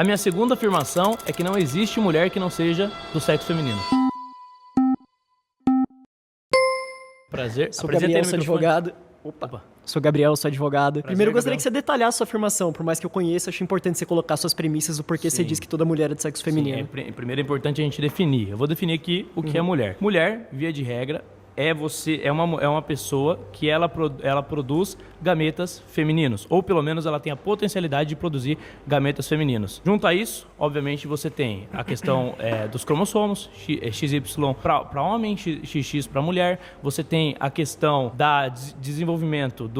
A minha segunda afirmação é que não existe mulher que não seja do sexo feminino. Prazer. Sou Gabriel, sou advogado. Opa. Sou Gabriel, sou advogado. Prazer, Primeiro, eu gostaria Gabriel. que você detalhasse a sua afirmação. Por mais que eu conheça, acho importante você colocar suas premissas do porquê você diz que toda mulher é de sexo feminino. Primeiro é importante a gente definir. Eu vou definir aqui o que é mulher. Mulher, via de regra, é uma pessoa que ela produz gametas femininos, ou pelo menos ela tem a potencialidade de produzir gametas femininos. Junto a isso, obviamente, você tem a questão dos cromossomos, XY para homem, XX para mulher. Você tem a questão da desenvolvimento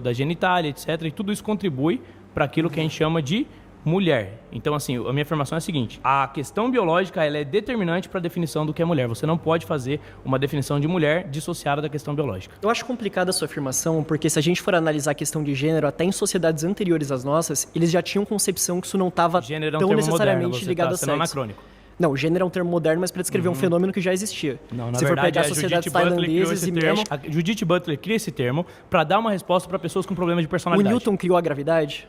da genitália, etc. E tudo isso contribui para aquilo que a gente chama de mulher. Então, assim, a minha afirmação é a seguinte: a questão biológica ela é determinante para a definição do que é mulher. Você não pode fazer uma definição de mulher dissociada da questão biológica. Eu acho complicada a sua afirmação, porque se a gente for analisar a questão de gênero, até em sociedades anteriores às nossas, eles já tinham concepção que isso não estava tão necessariamente ligado ao sexo. Anacrônico. Não, gênero é um termo moderno, mas para descrever um fenômeno que já existia. Não, na se verdade, for pegar sociedades tailandesas e México... A Judith Butler cria esse termo para dar uma resposta para pessoas com problemas de O personalidade. Newton criou a gravidade?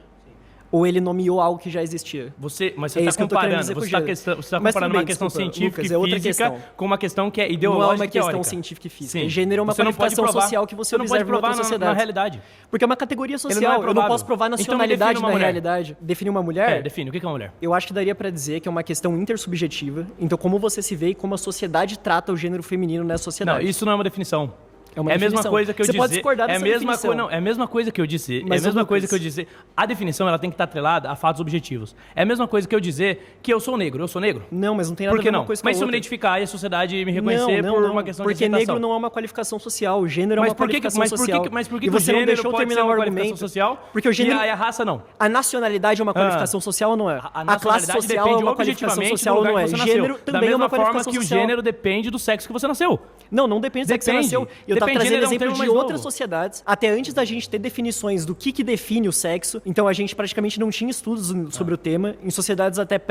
Ou ele nomeou algo que já existia? Mas você está comparando, você está comparando uma questão científica e física com uma questão que é ideológica e teórica. Não é uma questão científica e física. Sim. Gênero é uma qualificação social que você observa em outra sociedade. Na realidade. Porque é uma categoria social. Eu não posso provar nacionalidade na realidade. Definir uma mulher? Define. O que é uma mulher? Eu acho que daria para dizer que é uma questão intersubjetiva. Então, como você se vê e como a sociedade trata o gênero feminino nessa sociedade. Não, isso não é uma definição. É a mesma coisa que eu dizer. Você pode discordar dessa definição. É a mesma coisa que eu dizer. Mas é a mesma coisa que eu dizer. A definição ela tem que estar atrelada a fatos objetivos. É a mesma coisa que eu dizer que eu sou negro. Eu sou negro? Não, mas não tem nada a ver com uma coisa com a outra. Mas se eu me identificar e a sociedade me reconhecer por uma questão de aceitação. Porque negro não é uma qualificação social. O gênero é uma qualificação social. Mas por que e você não deixou pode terminar ser o uma argumento? qualificação social Porque o gênero... e a raça não? A nacionalidade é uma qualificação social ou não é? A classe social é uma qualificação social ou não é? Gênero também é uma qualificação social. Da mesma forma que o gênero depende do sexo que você nasceu. Não depende do sexo que você nasceu. Eu tô trazendo exemplo de outras sociedades. Até antes da gente ter definições do que define o sexo, então a gente praticamente não tinha estudos sobre o tema. Em sociedades até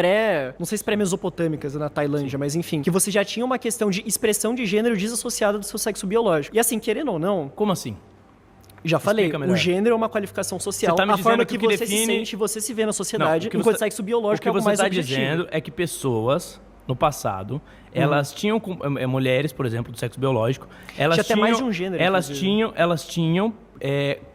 não sei se pré-mesopotâmicas na Tailândia, mas enfim, que você já tinha uma questão de expressão de gênero desassociada do seu sexo biológico. E assim, querendo ou não... Como assim? Já falei, o gênero é uma qualificação social. Tá a forma que você se sente, você se vê na sociedade, enquanto sexo biológico é algo mais objetivo. O que você está dizendo é que pessoas... No passado, elas tinham mulheres, por exemplo, do sexo biológico, elas tinham mais de um gênero. Elas tinham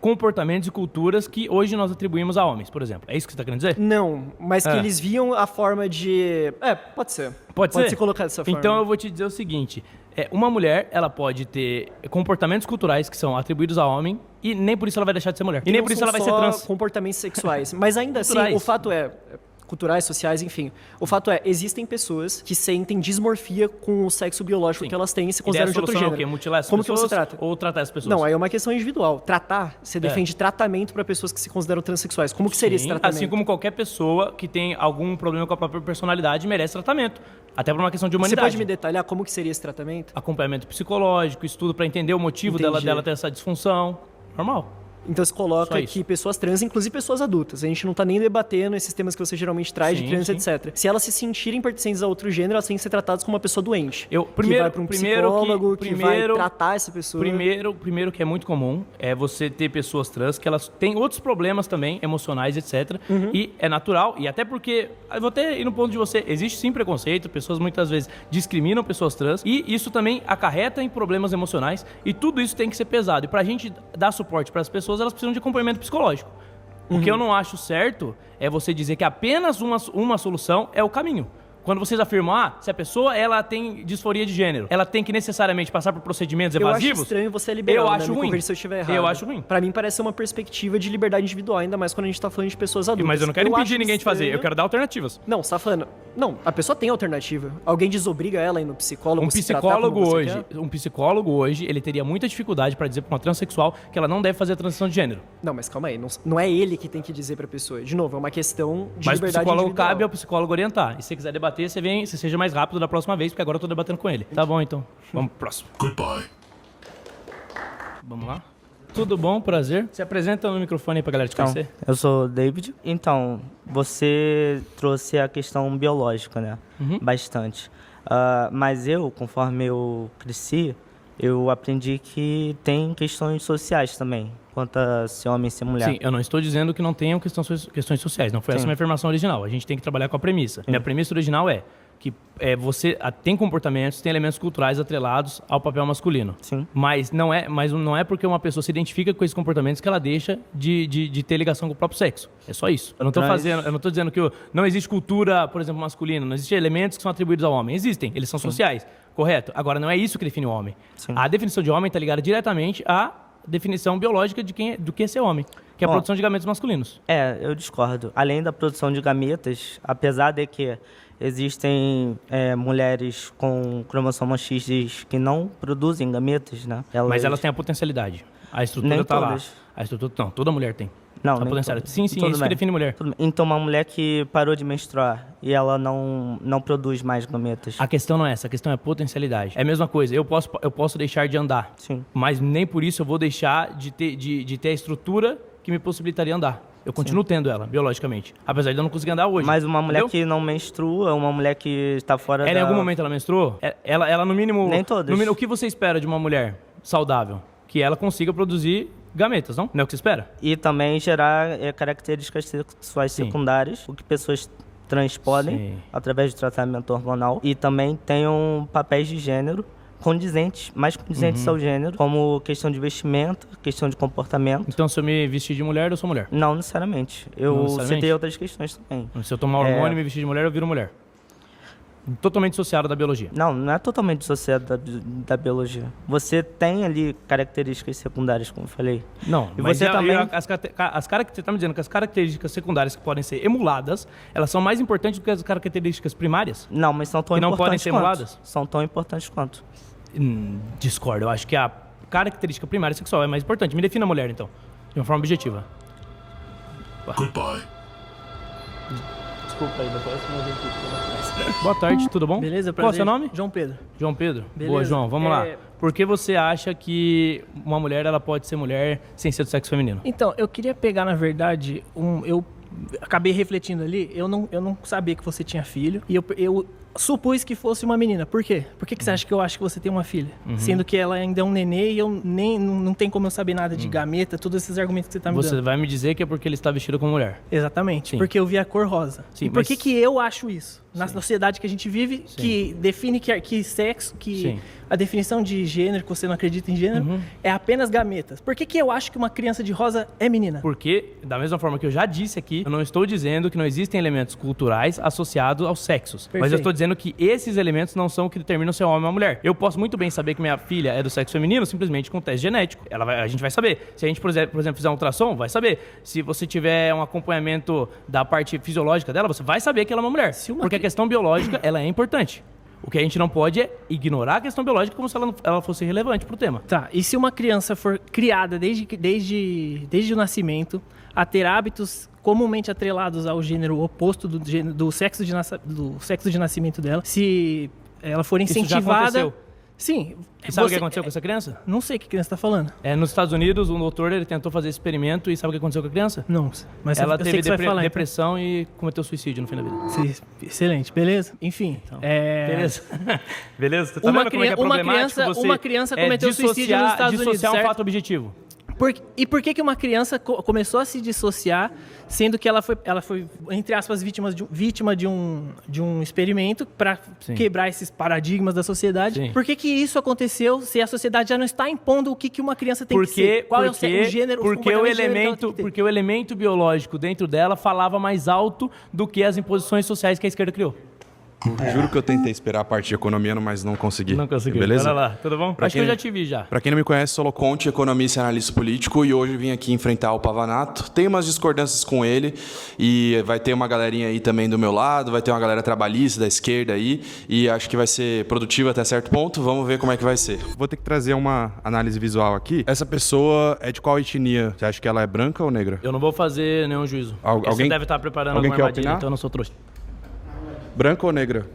comportamentos e culturas que hoje nós atribuímos a homens, por exemplo. É isso que você está querendo dizer? Não, mas que eles viam a forma de... Pode ser. Pode se colocar dessa forma. Então eu vou te dizer o seguinte, uma mulher, ela pode ter comportamentos culturais que são atribuídos a homem e nem por isso ela vai deixar de ser mulher. E nem por isso ela vai ser trans. Comportamentos sexuais. Mas ainda assim, o fato é... culturais, sociais, enfim. O fato é, existem pessoas que sentem dismorfia com o sexo biológico que elas têm e se consideram de outro gênero. É mutilar essas Como pessoas que você trata? Ou tratar as pessoas? Não, aí é uma questão individual. Tratar, você defende tratamento para pessoas que se consideram transexuais. Como que seria esse tratamento? Assim como qualquer pessoa que tem algum problema com a própria personalidade merece tratamento. Até por uma questão de humanidade. Você pode me detalhar como que seria esse tratamento? Acompanhamento psicológico, estudo para entender o motivo dela ter essa disfunção. Normal. Então você coloca que pessoas trans, inclusive pessoas adultas, a gente não tá nem debatendo esses temas que você geralmente traz de criança, etc. Se elas se sentirem pertencentes a outro gênero, elas têm que ser tratadas como uma pessoa doente. Que vai para um psicólogo, que vai tratar essa pessoa. Primeiro que é muito comum é você ter pessoas trans que elas têm outros problemas também, emocionais, etc. E é natural, e até porque, eu vou até ir no ponto de você, existe sim preconceito, pessoas muitas vezes discriminam pessoas trans, e isso também acarreta em problemas emocionais, e tudo isso tem que ser pesado. E pra gente dar suporte para as pessoas, elas precisam de acompanhamento psicológico. O que eu não acho certo é você dizer que apenas uma solução é o caminho. Quando vocês afirmam, se a pessoa ela tem disforia de gênero, ela tem que necessariamente passar por procedimentos evasivos? Eu acho estranho você liberal, eu acho ruim. Se eu estiver errado. Eu acho ruim. Pra mim parece ser uma perspectiva de liberdade individual, ainda mais quando a gente tá falando de pessoas adultas. Mas eu não quero impedir ninguém de fazer, eu quero dar alternativas. Não, você tá falando... Não, a pessoa tem alternativa. Alguém desobriga ela a ir no psicólogo, Um psicólogo hoje, ele teria muita dificuldade pra dizer pra uma transexual que ela não deve fazer a transição de gênero. Não, mas calma aí, não é ele que tem que dizer pra pessoa. De novo, é uma questão de liberdade individual. Mas o psicólogo cabe ao psicólogo orientar. E se você quiser debater, você seja mais rápido da próxima vez, porque agora eu tô debatendo com ele. Tá bom, então. Vamos pro próximo. Goodbye. Vamos lá? Tudo bom? Prazer. Se apresenta no microfone aí pra galera te conhecer. Eu sou o David. Então, você trouxe a questão biológica, né? Bastante. Mas conforme eu cresci, eu aprendi que tem questões sociais também quanto a ser homem e ser mulher. Sim, eu não estou dizendo que não tenham questões sociais. Não foi essa a minha afirmação original. A gente tem que trabalhar com a premissa. Minha premissa original é que você tem comportamentos, tem elementos culturais atrelados ao papel masculino. Sim. Mas não é porque uma pessoa se identifica com esses comportamentos que ela deixa de ter ligação com o próprio sexo. É só isso. Eu não estou dizendo que não existe cultura, por exemplo, masculina, não existem elementos que são atribuídos ao homem. Existem, eles são sociais, correto? Agora, não é isso que define o homem. Sim. A definição de homem está ligada diretamente à definição biológica do que é ser homem, que é a produção de gametas masculinos. Eu discordo. Além da produção de gametas, apesar de que existem mulheres com cromossomo X que não produzem gametas, né? Mas elas têm a potencialidade. A estrutura está lá. A estrutura, não, toda mulher tem. Não, a potencialidade. Sim, é isso que define mulher. Então, uma mulher que parou de menstruar e ela não produz mais gametas. A questão não é essa, a questão é a potencialidade. É a mesma coisa, eu posso deixar de andar. Sim. Mas nem por isso eu vou deixar de ter a estrutura que me possibilitaria andar. Eu continuo tendo ela, biologicamente. Apesar de eu não conseguir andar hoje. Mas uma mulher que não menstrua, uma mulher que está fora Ela em algum momento ela menstruou? Ela no mínimo... Nem todas. No mínimo, o que você espera de uma mulher saudável? Que ela consiga produzir gametas, não? Não é o que você espera? E também gerar características sexuais secundárias, o que pessoas trans podem, através de tratamento hormonal. E também tenham papéis de gênero mais condizentes ao gênero, como questão de vestimenta, questão de comportamento. Então, se eu me vestir de mulher, eu sou mulher? Não necessariamente. Eu citei outras questões também. Se eu tomar hormônio e me vestir de mulher, eu viro mulher? Totalmente dissociado da biologia. Não é totalmente dissociado da biologia. Você tem ali características secundárias, como eu falei. Não, e mas você também... você está me dizendo que as características secundárias que podem ser emuladas, elas são mais importantes do que as características primárias? Não, mas são tão importantes não podem ser emuladas? São tão importantes quanto. Discordo. Eu acho que a característica primária sexual é mais importante. Me defina a mulher, então, de uma forma objetiva. Goodbye. Desculpa aí, depois eu gente... Boa tarde, tudo bom? Beleza, prazer. Qual é o seu nome? João Pedro. João Pedro? Beleza. Boa, João, vamos lá. Por que você acha que uma mulher ela pode ser mulher sem ser do sexo feminino? Então, eu queria pegar, na verdade, eu acabei refletindo ali, eu não sabia que você tinha filho, e eu supus que fosse uma menina. Por quê? Por que você acha que eu acho que você tem uma filha? Sendo que ela ainda é um nenê e não tem como eu saber nada de gameta, todos esses argumentos que você tá me dando. Você vai me dizer que é porque ele está vestido como mulher? Exatamente, Sim. porque eu vi a cor rosa. Sim, e por que eu acho isso? Na sociedade que a gente vive, Sim. que define que sexo, que a definição de gênero, que você não acredita em gênero, é apenas gametas. Por que eu acho que uma criança de rosa é menina? Porque, da mesma forma que eu já disse aqui, eu não estou dizendo que não existem elementos culturais associados aos sexos. Perfeito. Mas eu estou dizendo que esses elementos não são o que determinam se é homem ou mulher. Eu posso muito bem saber que minha filha é do sexo feminino simplesmente com um teste genético. A gente vai saber. Se a gente, por exemplo, fizer um ultrassom, vai saber. Se você tiver um acompanhamento da parte fisiológica dela, você vai saber que ela é uma mulher. Porque a questão biológica, ela é importante. O que a gente não pode é ignorar a questão biológica como se ela fosse relevante pro tema. Tá, e se uma criança for criada desde o nascimento a ter hábitos comumente atrelados ao gênero oposto do sexo de nascimento dela, se ela for incentivada... Isso já aconteceu? Sim. E sabe o que aconteceu com essa criança? Não sei o que a criança está falando. Nos Estados Unidos, um doutor ele tentou fazer esse experimento e sabe o que aconteceu com a criança? Não, mas ela eu sei teve que você vai falar, depressão e cometeu suicídio no fim da vida. Sim, excelente, beleza? Enfim. Então, beleza. Beleza? Você tá Uma vendo como é que é problemático uma criança cometeu suicídio nos Estados Unidos, dissociar certo? um fato objetivo. E por que uma criança começou a se dissociar, sendo que ela foi entre aspas, vítima de um experimento para quebrar esses paradigmas da sociedade? Sim. Por que isso aconteceu se a sociedade já não está impondo o que uma criança tem que ser? Qual é o gênero? Porque o elemento biológico dentro dela falava mais alto do que as imposições sociais que a esquerda criou. Juro que eu tentei esperar a parte de economia, mas não consegui. Não consegui. Beleza? Bora lá, tudo bom? Acho que eu já te vi já. Pra quem não me conhece, sou Loconte, economista e analista político, e hoje vim aqui enfrentar o Pavanato. Tem umas discordâncias com ele, e vai ter uma galerinha aí também do meu lado, vai ter uma galera trabalhista da esquerda aí, e acho que vai ser produtivo até certo ponto. Vamos ver como é que vai ser. Vou ter que trazer uma análise visual aqui. Essa pessoa é de qual etnia? Você acha que ela é branca ou negra? Eu não vou fazer nenhum juízo. Alguém Você deve estar preparando alguém alguma quer armadilha, opinar? então eu não sou trouxa. Branca ou negra?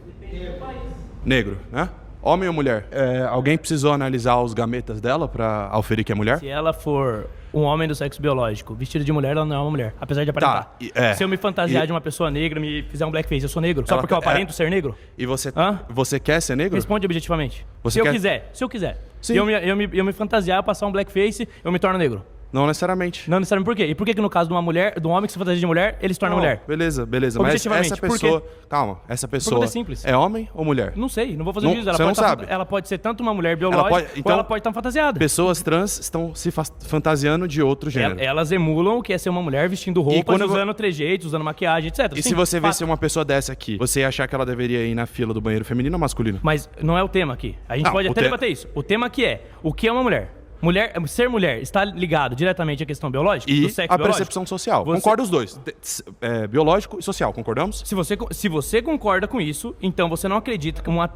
Negro, né? Homem ou mulher? Alguém precisou analisar os gametas dela pra auferir que é mulher? Se ela for um homem do sexo biológico, vestida de mulher, ela não é uma mulher, apesar de aparentar. Se eu me fantasiar de uma pessoa negra, me fizer um blackface, eu sou negro? Só porque eu aparento ser negro? E você quer ser negro? Responde objetivamente. Se eu quiser. Sim. E eu me fantasiar, passar um blackface, eu me torno negro. Não necessariamente. Não necessariamente por quê? E por que no caso de uma mulher, de um homem que se fantasia de mulher, ele se torna mulher? Beleza. Mas essa pessoa... Calma, essa pessoa é simples. é homem ou mulher? Não sei, não vou fazer juízo. Ela pode ser tanto uma mulher biológica, ou ela pode estar fantasiada. Pessoas trans estão se fantasiando de outro gênero. Elas emulam o que é ser uma mulher vestindo roupas, usando trejeitos, usando maquiagem, etc. E se você visse uma pessoa dessa aqui, você ia achar que ela deveria ir na fila do banheiro feminino ou masculino? Mas não é o tema aqui. A gente pode até debater isso. O tema aqui é, o que é uma mulher? Ser mulher está ligado diretamente à questão biológica? E do sexo a biológico? percepção social. Concordo os dois. Biológico e social, concordamos? Se você concorda com isso, então você não acredita que uma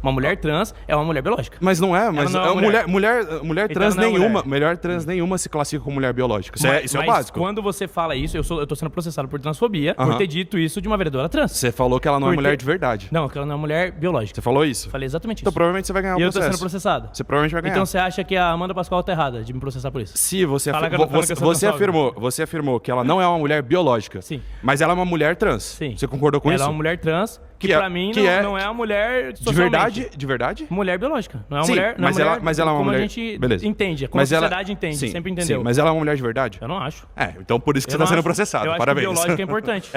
mulher trans é uma mulher biológica. Mas não é, mulher trans então nenhuma. Mulher trans nenhuma se classifica como mulher biológica. Isso é o básico. Quando você fala isso, eu tô sendo processado por transfobia, por ter dito isso de uma vereadora trans. Você falou que ela não é mulher de verdade. Não, que ela não é mulher biológica. Você falou isso? Falei exatamente isso. Então provavelmente você vai ganhar o processo. E eu tô sendo processado. Você provavelmente vai ganhar. Então você acha que a Amanda Pascoal tá errada de me processar por isso? Se você afirmou que ela não é uma mulher biológica. Sim. Mas ela é uma mulher trans. Sim. Você concordou com isso? Ela é uma mulher trans que pra mim não é a mulher socialmente. De verdade? Mulher biológica. Não é uma sim, mulher. Mas ela é uma mulher. Como a gente beleza. entende, como a sociedade entende, sempre entendeu. Sim, mas ela é uma mulher de verdade? Eu não acho. Então por isso que você tá sendo processado. Eu Parabéns. Acho que biológica é importante.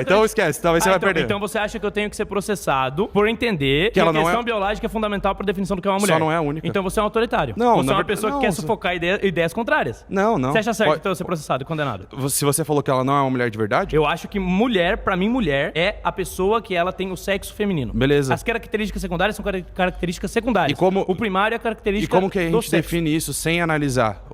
Então esquece, talvez você vai perder. Então você acha que eu tenho que ser processado por entender que a questão biológica é fundamental pra definição do que é uma mulher. Só não é a única. Então você é um autoritário. Não, você é uma pessoa que quer sufocar ideias contrárias. Não. Você acha certo então eu ser processado e condenado? Se você falou que ela não é uma mulher de verdade? Eu acho que pra mim, mulher é a pessoa que ela tem o sexo feminino. Beleza. As características secundárias são características secundárias. O primário é a característica do sexo. E como que a gente define isso sem analisar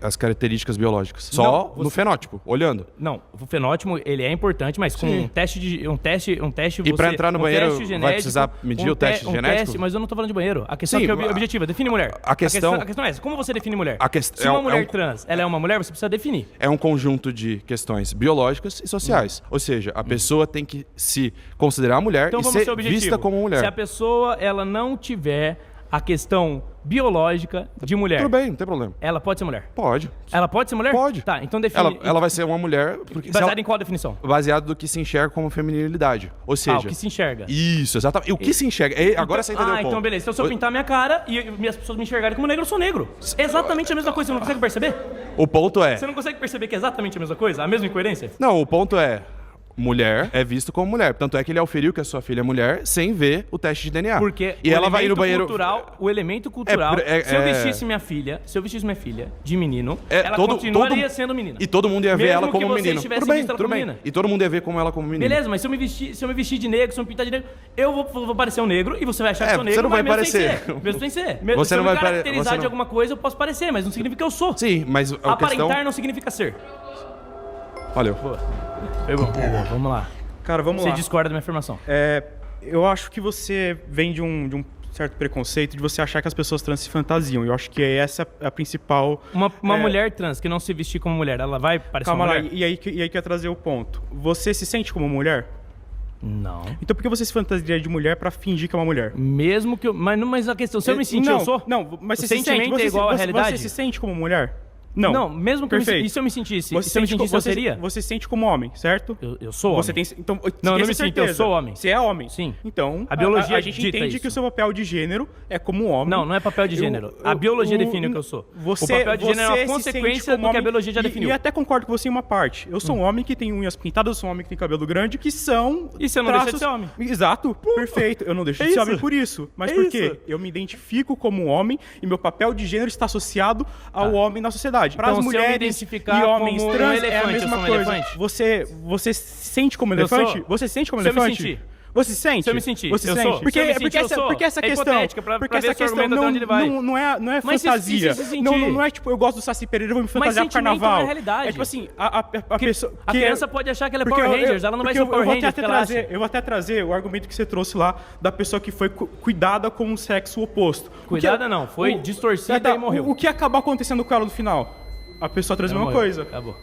as características biológicas? Só no fenótipo, olhando. Não, o fenótipo ele é importante, mas com um teste. E pra entrar no banheiro vai precisar medir o teste genético? Mas eu não tô falando de banheiro. A questão é objetiva. Define mulher. A questão é essa. Como você define mulher? Se uma mulher trans ela é uma mulher, você precisa definir. É um conjunto de questões biológicas e sociais. Ou seja, a pessoa tem que se considerar mulher e ser vista como mulher. Se a pessoa ela não tiver a questão biológica de mulher. Tudo bem, não tem problema. Ela pode ser mulher? Pode. Ela pode ser mulher? Pode. Tá, então define. Ela vai ser uma mulher... Baseado em qual definição? Baseado do que se enxerga como feminilidade. Ou seja... o que se enxerga. Isso, exatamente. E o que se enxerga. Agora você entendeu o ponto. Então beleza. Então se eu pintar minha cara e as pessoas me enxergarem como negro, eu sou negro. Exatamente a mesma coisa. Você não consegue perceber? O ponto é... Você não consegue perceber que é exatamente a mesma coisa? A mesma incoerência? Não, o ponto é... Mulher é visto como mulher. Tanto é que ele auferiu que a sua filha é mulher sem ver o teste de DNA. Porque ela vai ir no banheiro. O elemento cultural. Se eu vestisse minha filha de menino, ela continuaria sendo menina. E todo mundo ia ver ela como menino. Tudo bem. E todo mundo ia ver como ela como menina. Beleza, mas se eu me vestir de negro, se eu me pintar de negro, eu vou parecer um negro e você vai achar que sou negro. Você não vai parecer. Mesmo sem ser. Você não vai caracterizar de alguma coisa, eu posso parecer, mas não significa que eu sou. Sim, mas aparentar não significa ser. Valeu. Vamos lá. Cara, vamos lá. Você discorda da minha afirmação? Eu acho que você vem de um certo preconceito de você achar que as pessoas trans se fantasiam. Eu acho que essa é a principal... Uma mulher trans que não se vestir como mulher, ela vai parecer uma mulher? Calma lá, e aí que eu ia trazer o ponto. Você se sente como mulher? Não. Então por que você se fantasia de mulher pra fingir que é uma mulher? Mesmo que eu... Mas a questão... Se eu me sentir, eu sou? Não, mas o sentimento é igual à realidade? Você se sente como mulher? Não, mesmo que perfeito. Se eu me sentisse, eu seria? Você se sente como homem, certo? Eu sou homem. Você tem, então, não me sinto, eu sou homem. Você é homem? Sim. Então, a biologia a gente entende que o seu papel de gênero é como homem. Não é papel de gênero. A biologia define o que eu sou. O papel de gênero é uma consequência do que a biologia já definiu. E até concordo com você em uma parte. Eu sou um homem que tem unhas pintadas, eu sou um homem que tem cabelo grande, que são... E você não deixa de ser homem. Exato, perfeito. Eu não deixo de ser homem por isso. Mas por quê? Eu me identifico como um homem e meu papel de gênero está associado ao homem na sociedade. Para as mulheres identificar e homens como trans elefante, é a mesma coisa. Você se sente como elefante? Você se sente como elefante? Você se sente? Se eu me sentir, você eu sente? sou. Porque essa questão não é fantasia. Não é tipo, eu gosto do Saci Pereira, eu vou me fantasiar pro carnaval. Não é realidade. É tipo assim, a pessoa... A criança pode achar que ela é Power Rangers, ela não vai ser Power Rangers. Eu vou até trazer o argumento que você trouxe lá da pessoa que foi cuidada com o sexo oposto. Cuidada não, foi distorcida e morreu. O que acabou acontecendo com ela no final? A pessoa traz a mesma coisa. Acabou.